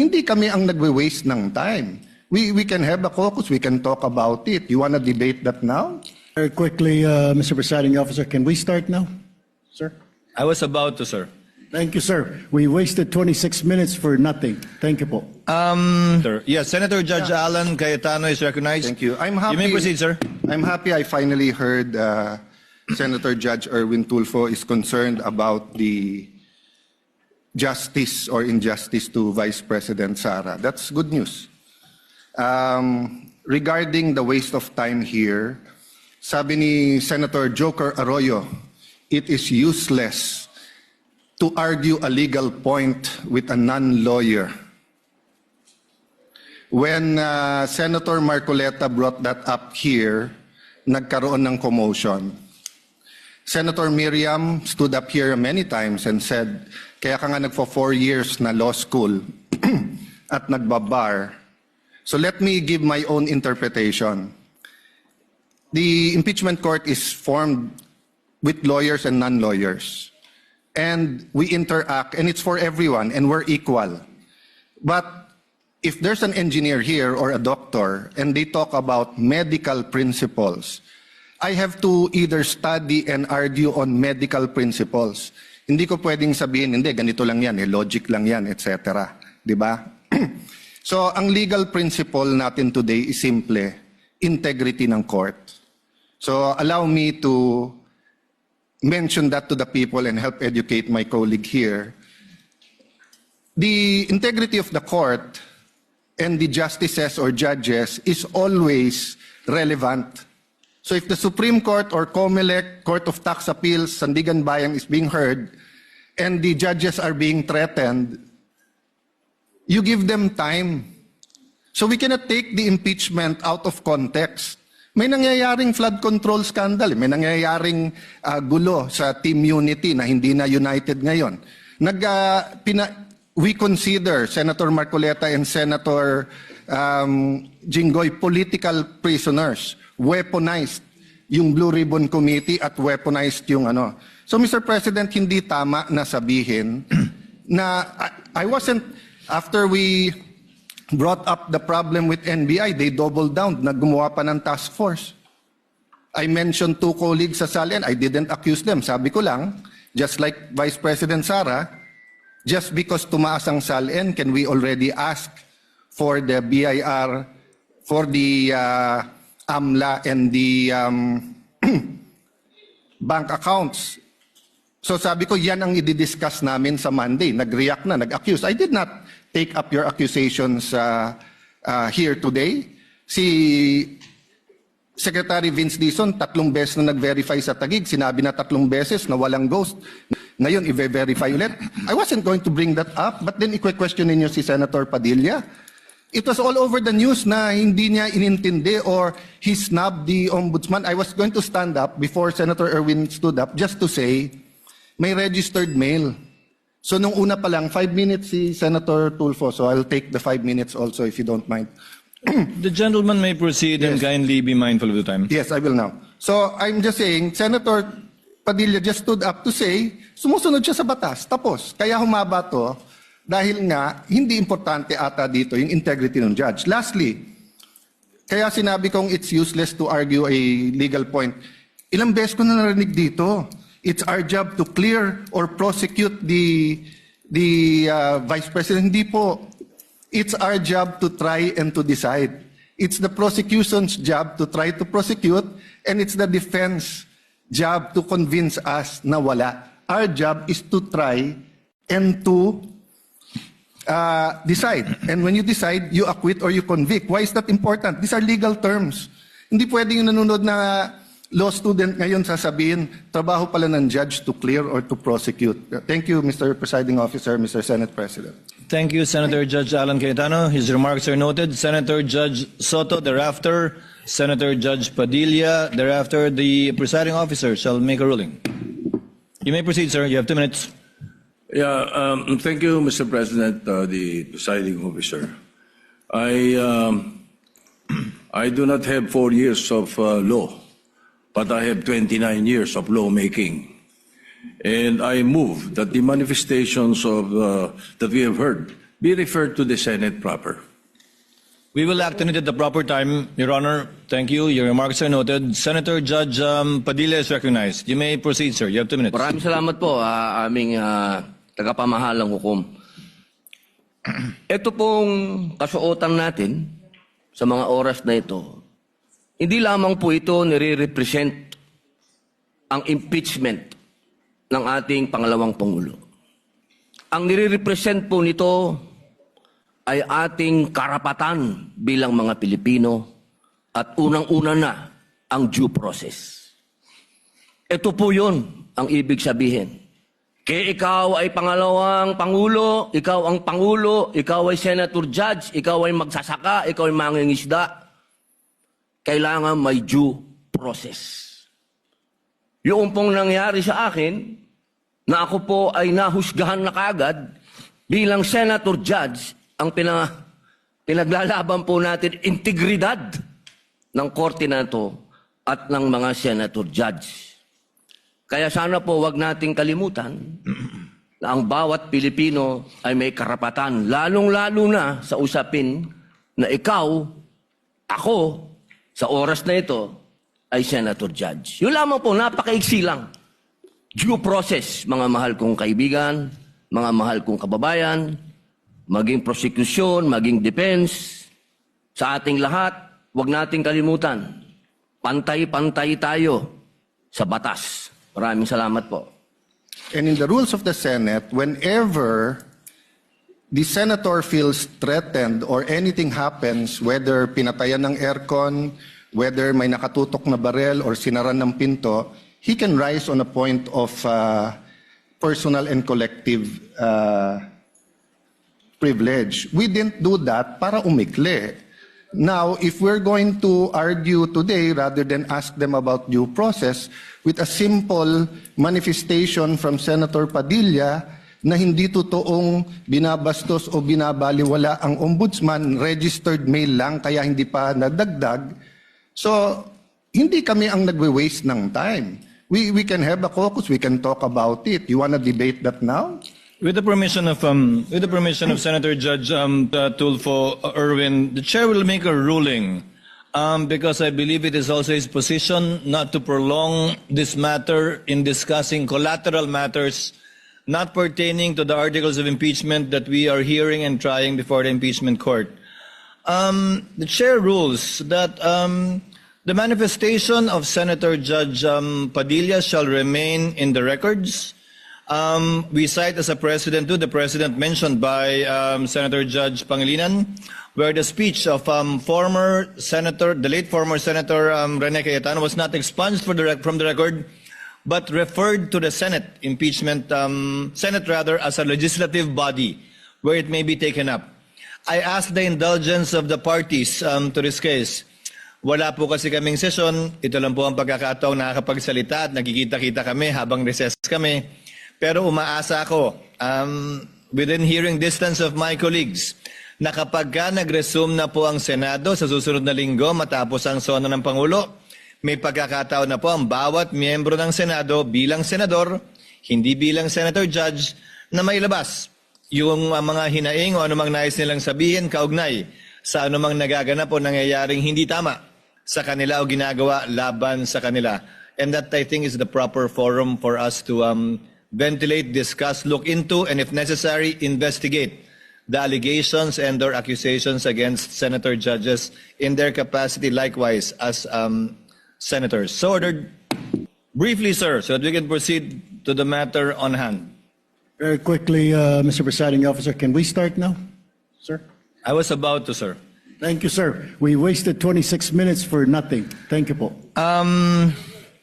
hindi kami ang nagwe-waste ng time. We can have a caucus, we can talk about it. You want to debate that now? Very quickly, Mr. Presiding Officer, can we start now, sir? I was about to, sir. Thank you, sir. We wasted 26 minutes for nothing. Thank you po. Sir. Yes, Senator Judge Alan Cayetano is recognized. Thank you. I'm happy. You may proceed, sir. I'm happy I finally heard Senator Judge Erwin Tulfo is concerned about the justice or injustice to Vice President Sara. That's good news. Regarding the waste of time here, sabi ni Senator Joker Arroyo, it is useless to argue a legal point with a non-lawyer. When Senator Marcoleta brought that up here, nagkaroon ng commotion. Senator Miriam stood up here many times and said, kaya ka nga nagpo 4 years na law school at nagbabar. So let me give my own interpretation. The impeachment court is formed with lawyers and non-lawyers. And we interact, and it's for everyone, and we're equal. But if there's an engineer here or a doctor, and they talk about medical principles, I have to either study and argue on medical principles. Hindi ko pwedeng sabihin, hindi, ganito lang yan, logic lang yan, etc. Diba? So, ang legal principle natin today is simple, integrity ng court. So, allow me to mention that to the people and help educate my colleague here. The integrity of the court and the justices or judges is always relevant. So if the Supreme Court or COMELEC, Court of Tax Appeals, Sandigan Bayan is being heard and the judges are being threatened, you give them time. So we cannot take the impeachment out of context. May nangyayaring flood control scandal, may nangyayaring gulo sa Team Unity na hindi na united ngayon. We consider Senator Marcoleta and Senator Jinggoy political prisoners, weaponized yung Blue Ribbon Committee at weaponized yung ano. So Mr. President, hindi tama na sabihin na I wasn't, after we brought up the problem with NBI, they doubled down, naggumawa pa ng task force. I mentioned 2 colleagues sa SALN, I didn't accuse them. Sabi ko lang, just like Vice President Sara, just because tumaas ang SALN, can we already ask for the BIR, for the AMLA and the bank accounts? So sabi ko, yan ang i-discuss namin sa Monday. Nag-react na, nag-accuse. I did not take up your accusations here today. Si Secretary Vince Dizon, 3 beses na nag-verify sa Taguig. Sinabi na 3 beses na walang ghost. Ngayon, i-verify ulit. I wasn't going to bring that up, but then i-question ninyo si Senator Padilla. It was all over the news na hindi niya inintindi or he snubbed the ombudsman. I was going to stand up before Senator Erwin stood up just to say, may registered mail. So nung una pa lang, 5 minutes si Senator Tulfo, so I'll take the 5 minutes also if you don't mind. The gentleman may proceed and kindly be mindful of the time. Yes, I will now. So I'm just saying, Senator Padilla just stood up to say, sumusunod siya sa batas, tapos. Kaya humaba to, dahil nga, hindi importante ata dito yung integrity ng judge. Lastly, kaya sinabi kong it's useless to argue a legal point. Ilang beses ko na narinig dito. It's our job to clear or prosecute the Vice President. Hindi po. It's our job to try and to decide. It's the prosecution's job to try to prosecute, and it's the defense job to convince us na wala. Our job is to try and to decide. And when you decide, you acquit or you convict. Why is that important? These are legal terms. Hindi pwedeng yung nanonood na law student ngayon sasabihin, trabaho pala ng judge to clear or to prosecute. Thank you, Mr. Presiding Officer, Mr. Senate President. Thank you, Senator Judge Alan Cayetano. His remarks are noted. Senator Judge Soto, thereafter, Senator Judge Padilla, thereafter, the presiding officer shall make a ruling. You may proceed, sir. You have 2 minutes. Yeah, thank you, Mr. President, the presiding officer. I do not have 4 years of law, but I have 29 years of lawmaking. And I move that the manifestations of that we have heard be referred to the Senate proper. We will act on it at the proper time, Your Honor. Thank you. Your remarks are noted. Senator Judge Padilla is recognized. You may proceed, sir. You have 2 minutes. Maraming salamat po, aming tagapamahalang hukom. Ito pong kasuotan natin sa mga oras na ito, hindi lamang po ito nire-represent ang impeachment ng ating pangalawang Pangulo. Ang nire-represent po nito ay ating karapatan bilang mga Pilipino at unang-una na ang due process. Ito po yun ang ibig sabihin. Kaya ikaw ay pangalawang Pangulo, ikaw ang Pangulo, ikaw ay Senator Judge, ikaw ay magsasaka, ikaw ay mangingisda, kailangan may due process. Yung pong nangyari sa akin, na ako po ay nahusgahan na kagad bilang Senator Judge, ang pinaglalaban po natin integridad ng korte na ito at ng mga Senator Judge. Kaya sana po wag nating kalimutan na ang bawat Pilipino ay may karapatan, lalong-lalo na sa usapin na ikaw, ako, sa oras na ito, ay Senator Judge. Yun lamang po, napakaiksi lang. Due process, mga mahal kong kaibigan, mga mahal kong kababayan, maging prosecution, maging defense, sa ating lahat, wag nating kalimutan, pantay-pantay tayo sa batas. Maraming salamat po. And in the rules of the Senate, whenever the senator feels threatened or anything happens, whether pinatayan ng aircon, whether may nakatutok na barel or sinaran ng pinto, he can rise on a point of personal and collective privilege. We didn't do that para umikli. Now, if we're going to argue today rather than ask them about due process with a simple manifestation from Senator Padilla na hindi totoong binabastos o binabaliwala ang ombudsman, registered mail lang kaya hindi pa nadagdag. So, hindi kami ang nagwe-waste ng time. We can have a caucus, we can talk about it. You want to debate that now? With the permission of Senator Judge Tulfo Erwin, the chair will make a ruling because I believe it is also his position not to prolong this matter in discussing collateral matters not pertaining to the articles of impeachment that we are hearing and trying before the impeachment court. The chair rules that the manifestation of Senator Judge Padilla shall remain in the records. We cite as a precedent to the precedent mentioned by Senator Judge Pangilinan, where the speech of the late former Senator Rene Cayetano was not expunged from the record, but referred to the Senate as a legislative body where it may be taken up. I ask the indulgence of the parties to this case. Wala po kasi kaming sesyon. Ito lang po ang pagkakataong nakakapagsalita at nagkikita-kita kami habang recess kami. Pero umaasa ako, within hearing distance of my colleagues, na kapag nag-resume na po ang Senado sa susunod na linggo matapos ang sona ng Pangulo, may pagkakataon na po ang bawat miyembro ng Senado bilang senador, hindi bilang senator judge, na may labas yung mga hinaing o anumang nais nilang sabihin kaugnay sa anumang nagaganap o nangyayaring hindi tama sa kanila o ginagawa laban sa kanila. And that, I think, is the proper forum for us to ventilate, discuss, look into, and if necessary, investigate the allegations and or accusations against senator judges in their capacity likewise as senators. So ordered. Briefly, sir, so that we can proceed to the matter on hand. Very quickly, Mr. Presiding Officer, can we start now, sir? I was about to, sir. Thank you, sir. We wasted 26 minutes for nothing. Thank you po.